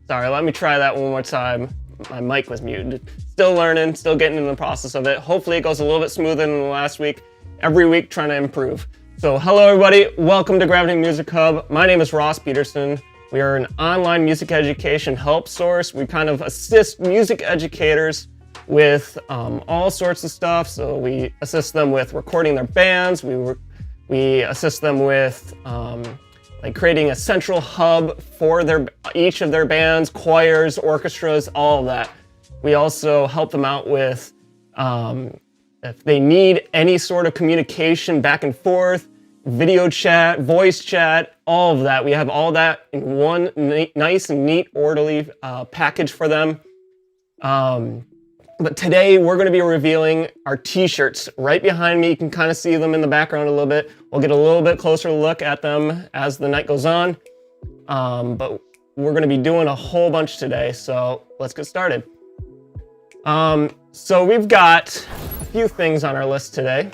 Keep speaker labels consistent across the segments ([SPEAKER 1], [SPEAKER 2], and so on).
[SPEAKER 1] Sorry, let me try that one more time. My mic was muted. Still learning, still getting in the process of it. Hopefully it goes a little bit smoother than the last week. Every week trying to improve. So hello everybody, welcome to Gravity Music Hub. My name is Ross Peterson. We are an online music education help source. We kind of assist music educators with all sorts of stuff. So we assist them with recording their bands. We assist them with like creating a central hub for each of their bands, choirs, orchestras, all of that. We also help them out with if they need any sort of communication back and forth, video chat, voice chat, all of that. We have all that in one nice and neat, orderly package for them. But today we're going to be revealing our t-shirts. Right behind me, you can kind of see them in the background a little bit. We'll get a little bit closer look at them as the night goes on. But we're going to be doing a whole bunch today, so let's get started. So we've got a few things on our list today.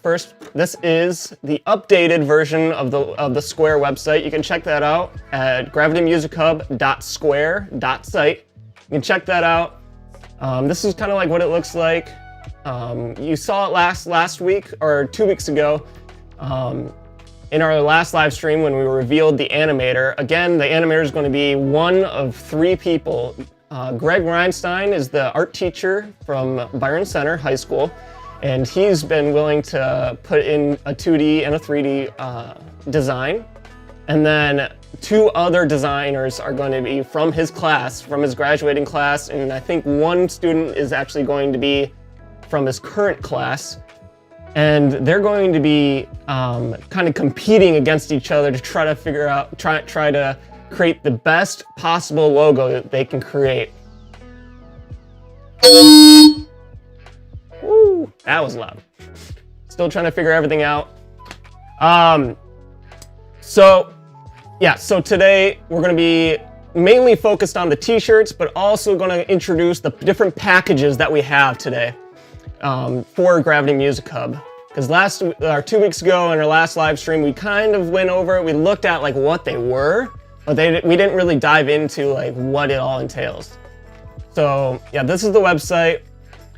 [SPEAKER 1] First, this is the updated version of the Square website. You can check that out at gravitymusichub.square.site. You can check that out. This is kind of like what it looks like. You saw it last week or 2 weeks ago in our last live stream when we revealed the animator. Again, the animator is going to be one of three people. Greg Reinstein is the art teacher from Byron Center High School, and he's been willing to put in a 2D and a 3D design. And then two other designers are going to be from his class, from his graduating class, and I think one student is actually going to be from his current class. And they're going to be kind of competing against each other to try to figure out, try to create the best possible logo that they can create. Woo, that was loud. Still trying to figure everything out. So today we're going to be mainly focused on the t-shirts, but also going to introduce the different packages that we have today for Gravity Music Hub. Because 2 weeks ago in our last live stream, we kind of went over it. We looked at like what they were, but we didn't really dive into like what it all entails. So yeah, this is the website.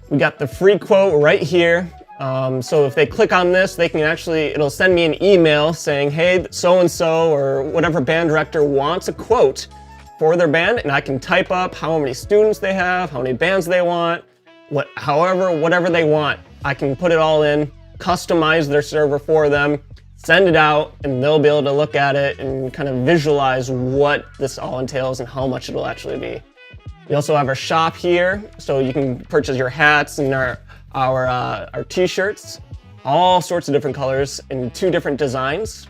[SPEAKER 1] We got the free quote right here. So if they click on this, they can it'll send me an email saying, hey, so-and-so or whatever band director wants a quote for their band, and I can type up how many students they have, how many bands they want, whatever they want. I can put it all in, customize their server for them, send it out, and they'll be able to look at it and kind of visualize what this all entails and how much it'll actually be. We also have our shop here, so you can purchase your hats and our t-shirts, all sorts of different colors in 2 different designs.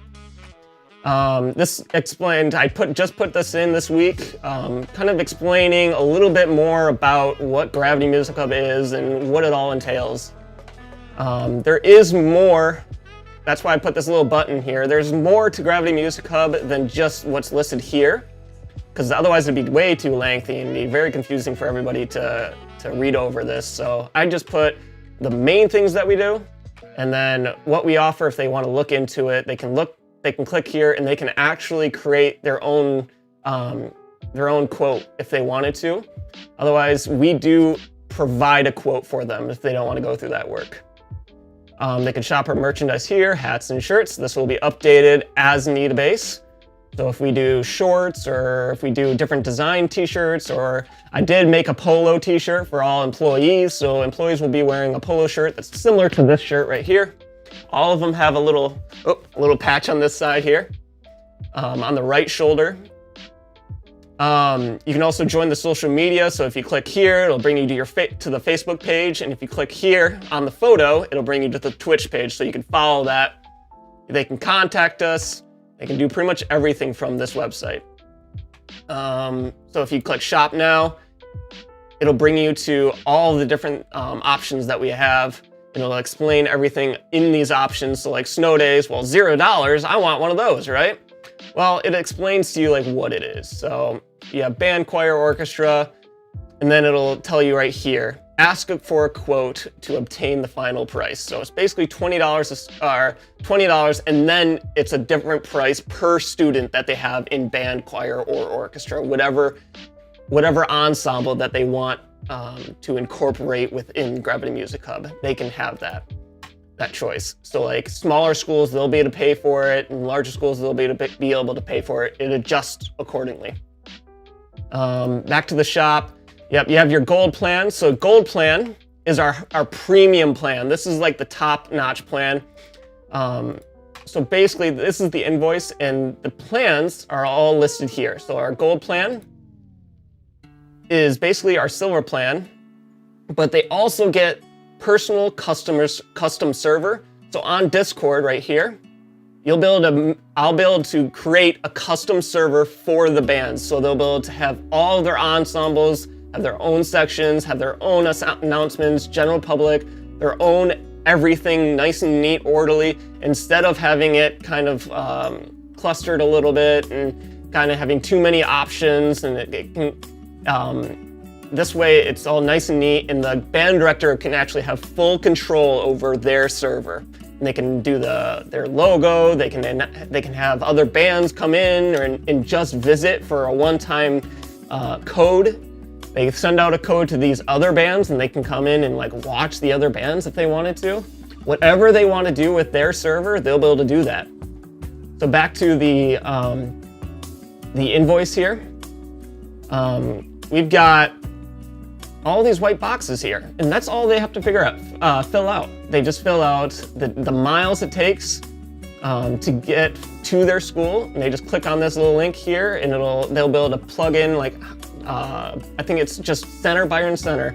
[SPEAKER 1] This explained, just put this in this week, kind of explaining a little bit more about what Gravity Music Hub is and what it all entails. There is more, that's why I put this little button here. There's more to Gravity Music Hub than just what's listed here, because otherwise it'd be way too lengthy and be very confusing for everybody to read over this. So I just put the main things that we do, and then what we offer. If they want to look into it, they can click here and they can actually create their own quote if they wanted to. Otherwise, we do provide a quote for them if they don't want to go through that work. They can shop our merchandise here, hats and shirts. This will be updated as need base. So if we do shorts, or if we do different design t-shirts, or I did make a polo t-shirt for all employees. So employees will be wearing a polo shirt that's similar to this shirt right here. All of them have a little patch on this side here, on the right shoulder. You can also join the social media. So if you click here, it'll bring you to the Facebook page. And if you click here on the photo, it'll bring you to the Twitch page. So you can follow that. They can contact us. They can do pretty much everything from this website. So if you click shop now, it'll bring you to all the different options that we have. It'll explain everything in these options. So like snow days, well, $0, I want one of those, right? Well, it explains to you like what it is. So you have band, choir, orchestra, and then it'll tell you right here, ask for a quote to obtain the final price. So it's basically $20, and then it's a different price per student that they have in band, choir, or orchestra, whatever whatever ensemble that they want to incorporate within Gravity Music Hub. They can have that choice. So like smaller schools, they'll be able to pay for it, and larger schools, they'll be able to pay for it. It adjusts accordingly. Back to the shop. Yep, you have your gold plan. So gold plan is our premium plan. This is like the top-notch plan. So basically, this is the invoice, and the plans are all listed here. So our gold plan is basically our silver plan, but they also get personal custom server. So on Discord right here, I'll be able to create a custom server for the bands. So they'll be able to have all their ensembles, have their own sections, have their own announcements, general public, their own everything nice and neat, orderly, instead of having it kind of clustered a little bit and kind of having too many options. And it can, this way it's all nice and neat, and the band director can actually have full control over their server. And they can do their logo, they can have other bands come in and just visit for a one-time code. They send out a code to these other bands, and they can come in and like watch the other bands if they wanted to. Whatever they want to do with their server, they'll be able to do that. So back to the invoice here. We've got all these white boxes here, and that's all they have to fill out. They just fill out the miles it takes to get to their school, and they just click on this little link here, and they'll be able to plug in like I think it's just center, Byron Center,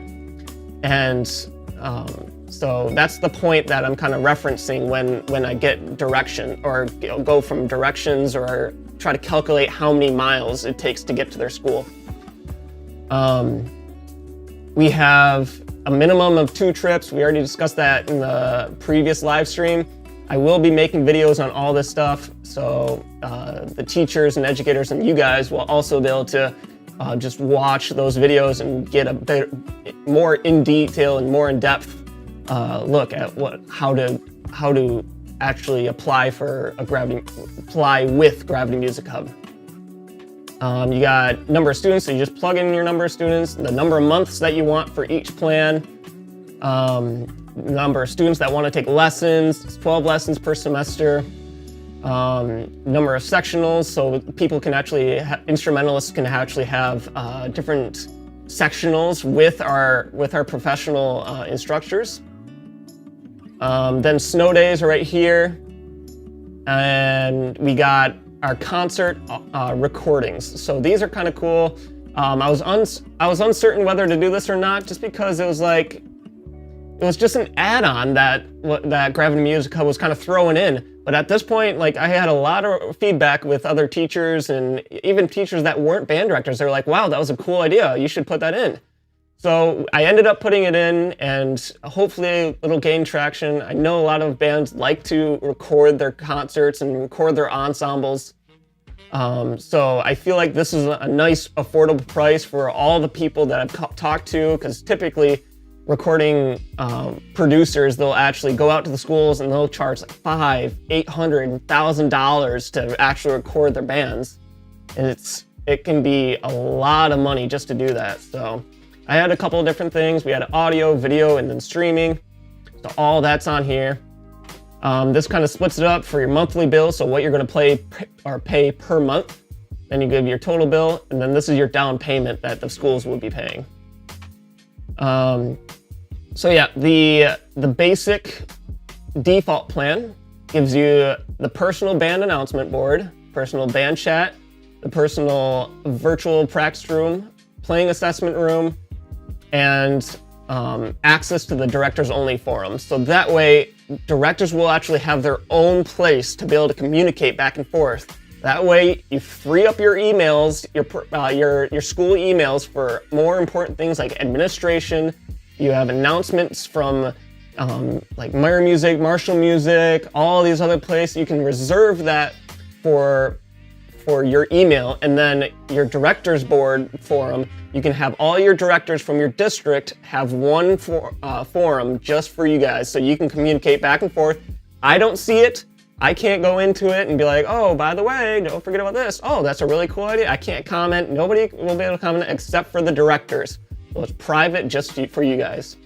[SPEAKER 1] and so that's the point that I'm kind of referencing when I get direction or go from directions or try to calculate how many miles it takes to get to their school. We have a minimum of 2 trips. We already discussed that in the previous live stream. I will be making videos on all this stuff, so the teachers and educators and you guys will also be able to just watch those videos and get a bit more in detail and more in depth look at how to actually apply with Gravity Music Hub. You got number of students, so you just plug in your number of students, the number of months that you want for each plan, number of students that want to take lessons, 12 lessons per semester, number of sectionals, so people can actually, instrumentalists can actually have different sectionals with our professional instructors. Then snow days are right here, and we got our concert recordings. So these are kind of cool. I was uncertain whether to do this or not, just because it was just an add-on that Gravity Music Hub was kind of throwing in. But at this point, like, I had a lot of feedback with other teachers and even teachers that weren't band directors. They were like, "Wow, that was a cool idea. You should put that in." So I ended up putting it in, and hopefully it'll gain traction. I know a lot of bands like to record their concerts and record their ensembles. So I feel like this is a nice, affordable price for all the people that I've talked to, because typically recording producers, they'll actually go out to the schools and they'll charge like $500, $800, $1,000 to actually record their bands. And it can be a lot of money just to do that. So I had a couple of different things. We had audio, video, and then streaming. So all that's on here. This kind of splits it up for your monthly bill, so what you're going to pay per month. Then you give your total bill, and then this is your down payment that the schools will be paying. So yeah, the basic default plan gives you the personal band announcement board, personal band chat, the personal virtual practice room, playing assessment room, and access to the directors only forum. So that way, directors will actually have their own place to be able to communicate back and forth. That way, you free up your emails, your school emails for more important things like administration. You have announcements from like Meyer Music, Marshall Music, all these other places. You can reserve that for your email, and then your directors board forum. You can have all your directors from your district have one forum just for you guys, so you can communicate back and forth. I don't see it, I can't go into it and be like, oh, by the way, don't forget about this. Oh, that's a really cool idea. I can't comment. Nobody will be able to comment except for the directors. So it's private just for you guys.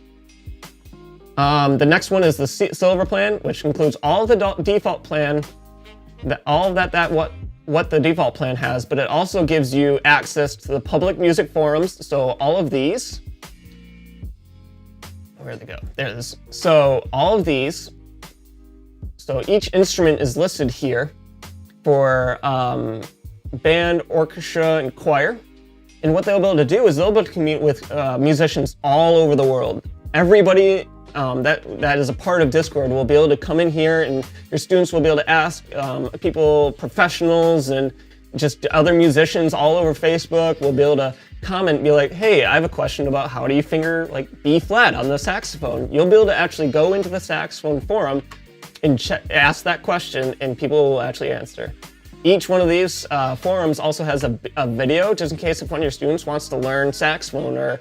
[SPEAKER 1] The next one is the silver plan, which includes all of the default plan, what the default plan has, but it also gives you access to the public music forums. So all of these, where'd they go? There it is. So all of these, so each instrument is listed here for band, orchestra, and choir. And what they'll be able to do is they'll be able to communicate with musicians all over the world. Everybody that is a part of Discord will be able to come in here, and your students will be able to ask people, professionals, and just other musicians all over Facebook will be able to comment and be like, hey, I have a question about how do you finger like B flat on the saxophone. You'll be able to actually go into the saxophone forum and ask that question, and people will actually answer. Each one of these forums also has a video, just in case if one of your students wants to learn saxophone or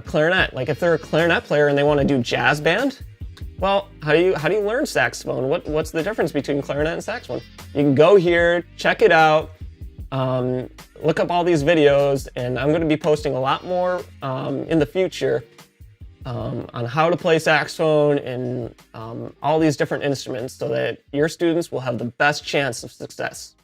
[SPEAKER 1] clarinet. Like if they're a clarinet player and they want to do jazz band, well, how do you learn saxophone? What's the difference between clarinet and saxophone? You can go here, check it out, look up all these videos, and I'm going to be posting a lot more in the future on how to play saxophone and all these different instruments so that your students will have the best chance of success.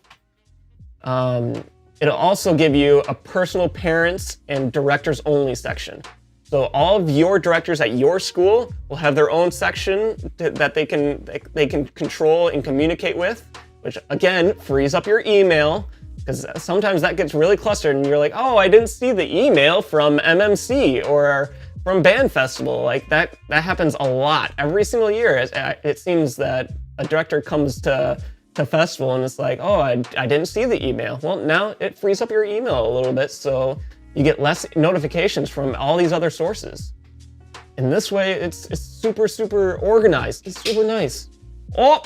[SPEAKER 1] It'll also give you a personal parents and directors only section. So all of your directors at your school will have their own section that they can control and communicate with, which again frees up your email, because sometimes that gets really clustered and you're like, oh, I didn't see the email from MMC or from Band Festival. Like that happens a lot every single year. It seems that a director comes to festival and it's like, oh, I didn't see the email. Well, now it frees up your email a little bit, so you get less notifications from all these other sources. And this way, it's super, super organized. It's super nice. Oh,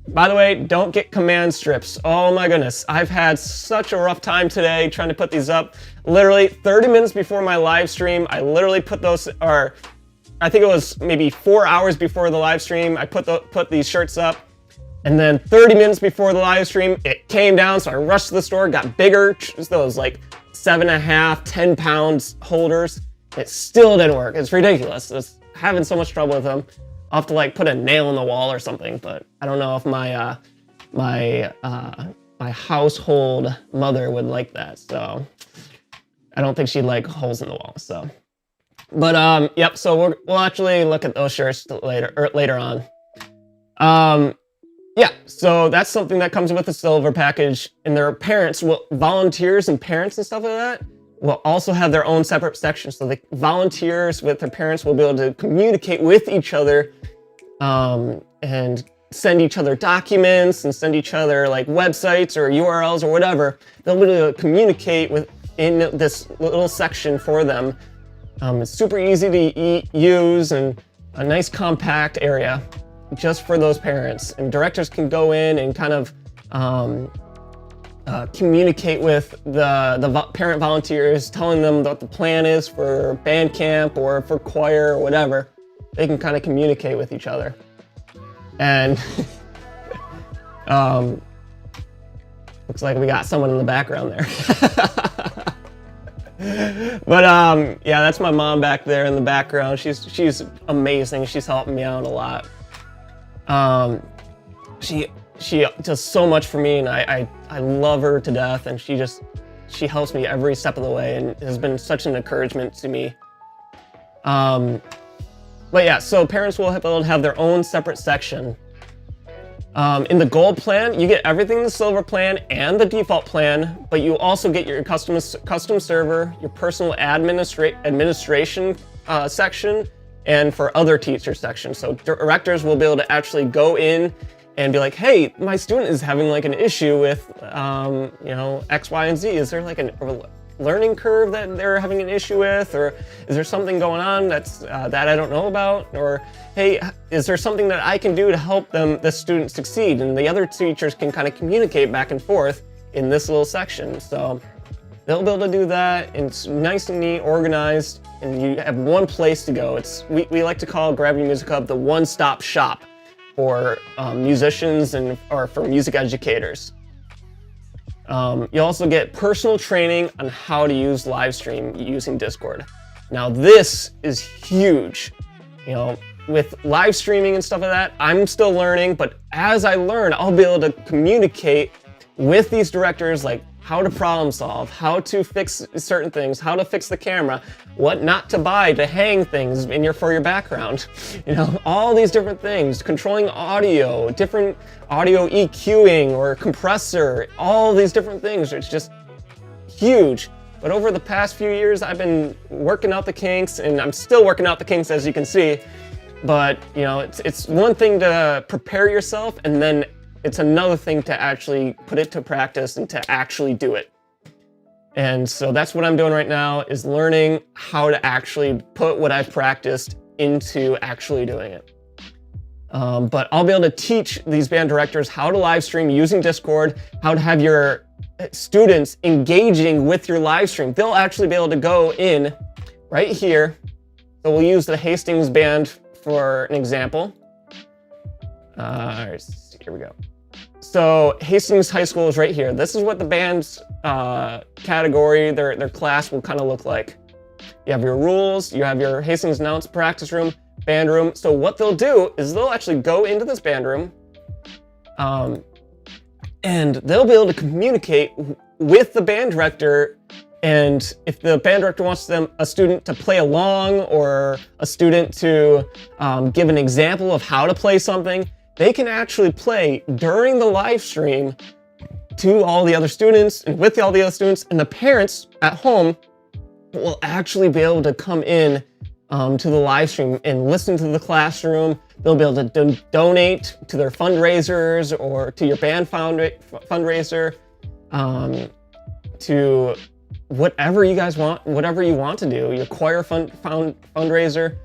[SPEAKER 1] by the way, don't get command strips. Oh my goodness, I've had such a rough time today trying to put these up. Literally 30 minutes before my live stream, I literally put those, or I think it was maybe 4 hours before the live stream, I put these shirts up. And then 30 minutes before the live stream, it came down, so I rushed to the store, got bigger, those like 7.5, 10 pounds holders. It still didn't work. It's ridiculous. It's having so much trouble with them. I'll have to like put a nail in the wall or something, but I don't know if my household mother would like that. So I don't think she'd like holes in the wall. So, but yep. So we'll actually look at those shirts later on. Yeah, so that's something that comes with the silver package, and their parents volunteers and parents and stuff like that will also have their own separate section. So the volunteers with their parents will be able to communicate with each other and send each other documents and send each other like websites or URLs or whatever. They'll be able to communicate in this little section for them. It's super easy to use and a nice compact area just for those parents, and directors can go in and kind of communicate with the parent volunteers, telling them what the plan is for band camp or for choir or whatever. They can kind of communicate with each other. And looks like we got someone in the background there. But yeah, that's my mom back there in the background. She's amazing. She's helping me out a lot. She does so much for me, and I love her to death, and she helps me every step of the way and has been such an encouragement to me. But yeah, so parents will be able to have their own separate section. In the gold plan, you get everything in the silver plan and the default plan, but you also get your custom server, your personal administration section, and for other teacher sections. So directors will be able to actually go in and be like, hey, my student is having like an issue with, X, Y, and Z. Is there like a learning curve that they're having an issue with? Or is there something going on that's that I don't know about? Or, hey, is there something that I can do to help the student succeed? And the other teachers can kind of communicate back and forth in this little section. So they'll be able to do that, and it's nice and neat, organized, and you have one place to go. We like to call Gravity Music Hub the one-stop shop. for musicians or for music educators. You also get personal training on how to use live stream using Discord. Now this is huge. You know, with live streaming and stuff like that, I'm still learning, but as I learn, I'll be able to communicate with these directors, like how to problem solve, how to fix certain things, how to fix the camera, what not to buy to hang things for your background. You know, all these different things, controlling audio, different audio EQing or compressor, all these different things. It's just huge. But over the past few years, I've been working out the kinks, and I'm still working out the kinks, as you can see. But, you know, it's one thing to prepare yourself, and then it's another thing to actually put it to practice and to actually do it. And so that's what I'm doing right now, is learning how to actually put what I've practiced into actually doing it. But I'll be able to teach these band directors how to live stream using Discord, how to have your students engaging with your live stream. They'll actually be able to go in right here. So we'll use the Hastings band for an example. Here we go. So Hastings High School is right here. This is what the band's category, their class will kind of look like. You have your rules, you have your Hastings Announce practice room, band room. So what they'll do is they'll actually go into this band room, and they'll be able to communicate with the band director. And if the band director wants a student to play along, or a student to give an example of how to play something, they can actually play during the live stream to all the other students and with all the other students, and the parents at home will actually be able to come in to the live stream and listen to the classroom. They'll be able to donate to their fundraisers or to your band fundraiser, to whatever you guys want, whatever you want to do, your choir fundraiser.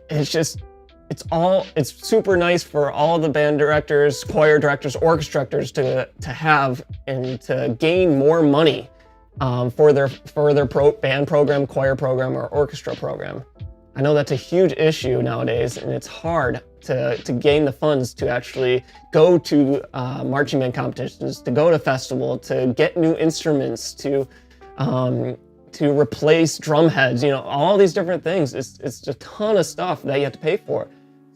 [SPEAKER 1] It's super nice for all the band directors, choir directors, orchestra directors to have and to gain more money for their band program, choir program, or orchestra program. I know that's a huge issue nowadays, and it's hard to gain the funds to actually go to marching band competitions, to go to festival, to get new instruments, to replace drum heads. You know, all these different things. It's just a ton of stuff that you have to pay for.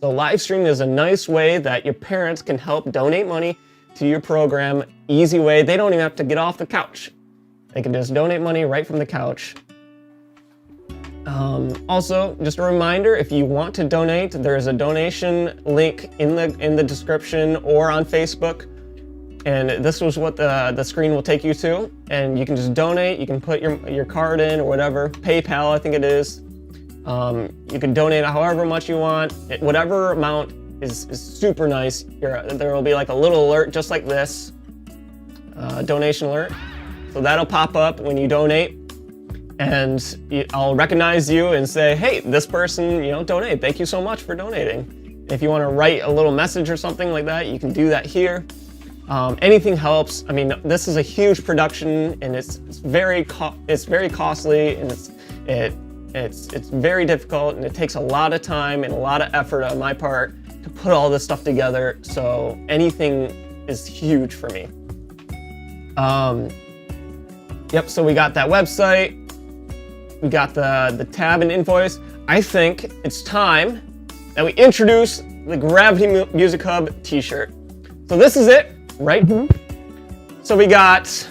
[SPEAKER 1] So live streaming is a nice way that your parents can help donate money to your program. Easy way. They don't even have to get off the couch. They can just donate money right from the couch. Also, just a reminder, if you want to donate, there's a donation link in the description or on Facebook. And this was what the screen will take you to. And you can just donate. You can put your card in or whatever. PayPal, I think it is. You can donate however much you want. Whatever amount is super nice. There will be like a little alert just like this. Donation alert. So that'll pop up when you donate. And I'll recognize you and say, hey, this person, donate. Thank you so much for donating. If you want to write a little message or something like that, you can do that here. Anything helps. I mean, this is a huge production, and it's very costly, and it's very difficult, and it takes a lot of time and a lot of effort on my part to put all this stuff together. So anything is huge for me. Yep. So we got that website. We got the tab and invoice. I think it's time that we introduce the Gravity Music Hub t-shirt. So this is it right here. So we got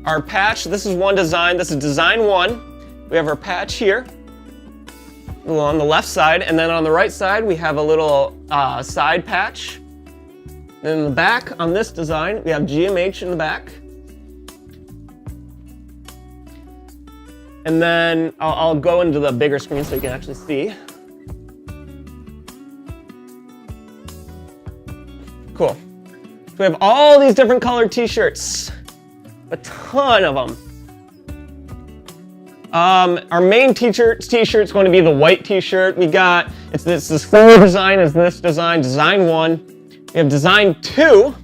[SPEAKER 1] our patch. This is one design. This is design one. We have our patch here on the left side, and then on the right side we have a little side patch. Then in the back on this design we have GMH in the back. And then I'll go into the bigger screen so you can actually see. Cool. So we have all these different colored t-shirts. A ton of them. Our main t-shirt is going to be the white t-shirt. It's the same design as this design, design one. We have design two,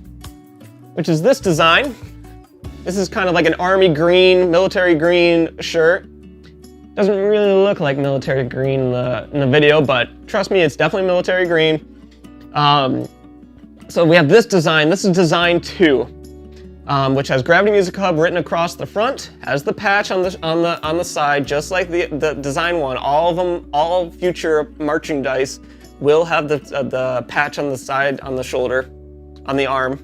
[SPEAKER 1] which is this design. This is kind of like an army green, military green shirt. Doesn't really look like military green in the video, but trust me, it's definitely military green. So we have this design. This is design 2, which has Gravity Music Hub written across the front, has the patch on the side, just like the design 1. All of them, all future merchandise will have the patch on the side, on the shoulder, on the arm,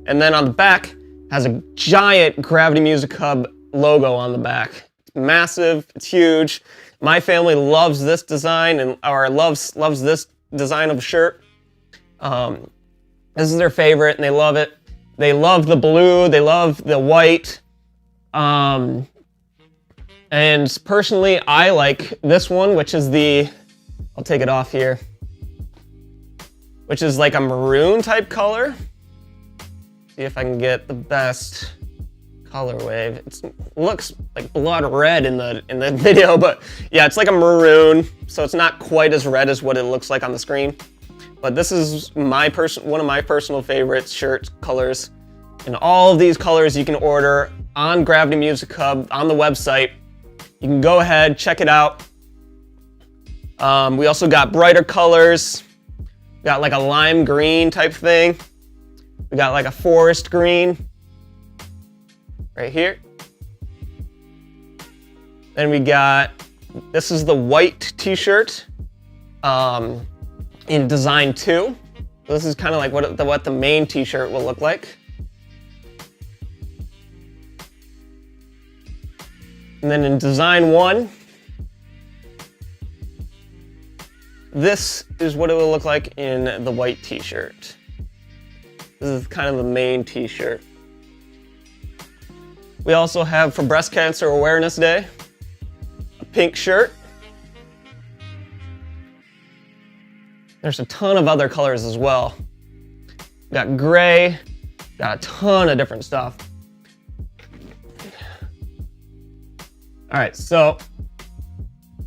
[SPEAKER 1] and then on the back has a giant Gravity Music Hub logo on the back. It's massive. It's huge. My family loves this design loves this design of a shirt. This is their favorite, and they love it. They love the blue. They love the white. And personally, I like this one, which is I'll take it off here, which is like a maroon type color. See if I can get the best colorway. It looks like blood red in the video, but yeah, it's like a maroon, so it's not quite as red as what it looks like on the screen. But this is one of my personal favorite shirt colors. And all of these colors you can order on Gravity Music Hub on the website. You can go ahead, check it out. We also got brighter colors. We got like a lime green type thing. We got like a forest green right here. Then we got, this is the white t-shirt. In design 2. This is kind of like what the main t-shirt will look like. And then in design 1, this is what it will look like in the white t-shirt. This is kind of the main t-shirt. We also have, for Breast Cancer Awareness Day, a pink shirt. There's a ton of other colors as well. We got gray, got a ton of different stuff. All right, so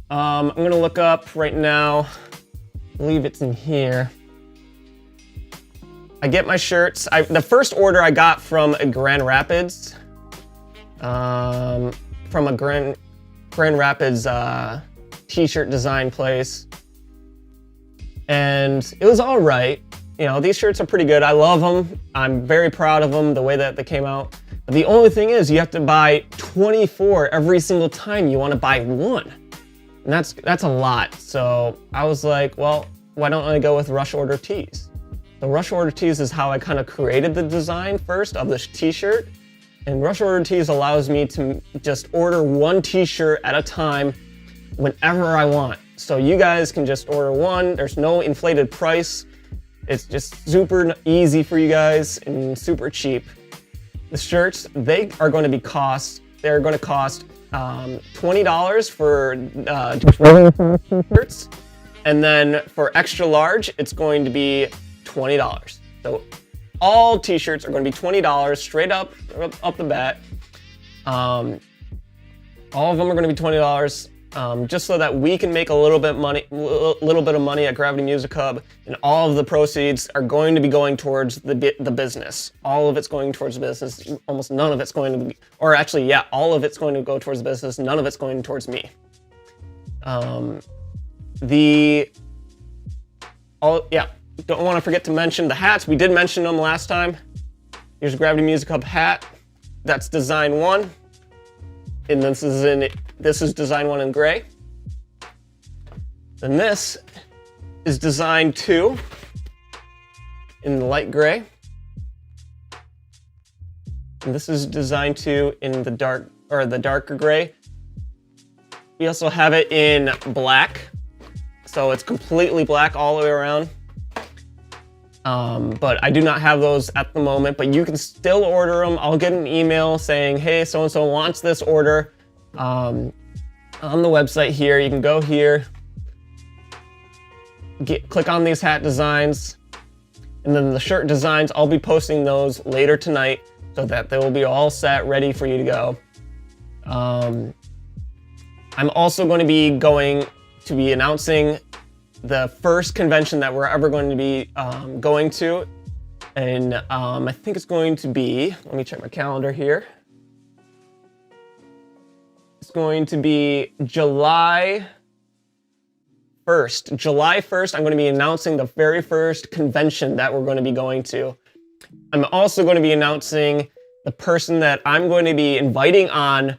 [SPEAKER 1] I'm gonna look up right now. I believe it's in here. I get my shirts. The first order I got from Grand Rapids, from a Grand Rapids t-shirt design place. And it was all right. You know, these shirts are pretty good. I love them. I'm very proud of them, the way that they came out. But the only thing is you have to buy 24 every single time you want to buy one. And that's a lot. So I was like, well, why don't I go with rush order tees? The rush order tees is how I kind of created the design first of this t-shirt. And rush order tees allows me to just order one t-shirt at a time whenever I want. So you guys can just order one. There's no inflated price. It's just super easy for you guys and super cheap. The shirts, they're going to cost $20 for shirts. And then for extra large, it's going to be $20. So all t-shirts are going to be $20 straight up the bat. All of them are going to be $20. Just so that we can make a little bit of money at Gravity Music Hub, and all of the proceeds are going to be going towards the business. All of it's going towards the business. Almost none of it's going to be, or actually, yeah, all of it's going to go towards the business. None of it's going towards me. Don't want to forget to mention the hats. We did mention them last time. Here's a Gravity Music Hub hat. That's design 1, and this is design 1 in gray. Then this is design 2 in the light gray. And this is design 2 in the darker gray. We also have it in black. So it's completely black all the way around. But I do not have those at the moment, but you can still order them. I'll get an email saying, hey, so-and-so wants this order. On the website here, you can go here, click on these hat designs, and then the shirt designs, I'll be posting those later tonight so that they will be all set, ready for you to go. I'm also going to be announcing the first convention that we're ever going to be going to, and I think it's going to be, let me check my calendar here. It's going to be July 1st. July 1st, I'm going to be announcing the very first convention that we're going to be going to. I'm also going to be announcing the person that I'm going to be inviting on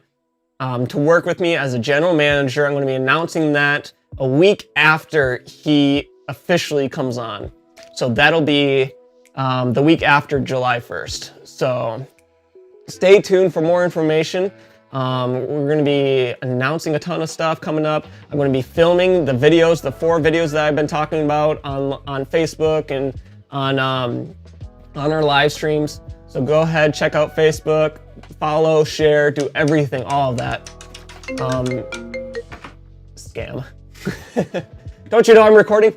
[SPEAKER 1] to work with me as a general manager. I'm going to be announcing that a week after he officially comes on. So that'll be the week after July 1st. So stay tuned for more information. We're going to be announcing a ton of stuff coming up. I'm going to be filming the videos, the 4 videos that I've been talking about on Facebook and on our live streams. So go ahead, check out Facebook, follow, share, do everything, all of that. Scam. Don't you know I'm recording?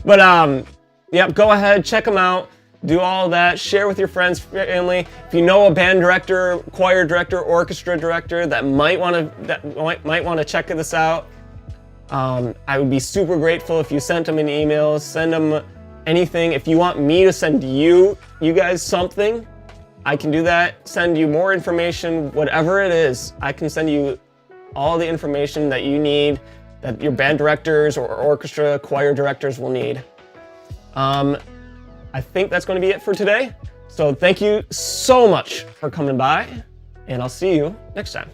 [SPEAKER 1] But yeah, go ahead, check them out. Do all of that, share with your friends, family. If you know a band director, choir director, orchestra director that might want to check this out, I would be super grateful if you sent them an email, send them anything. If you want me to send you guys something, I can do that. Send you more information, whatever it is. I can send you all the information that you need, that your band directors or orchestra, choir directors will need. I think that's going to be it for today. So thank you so much for coming by, and I'll see you next time.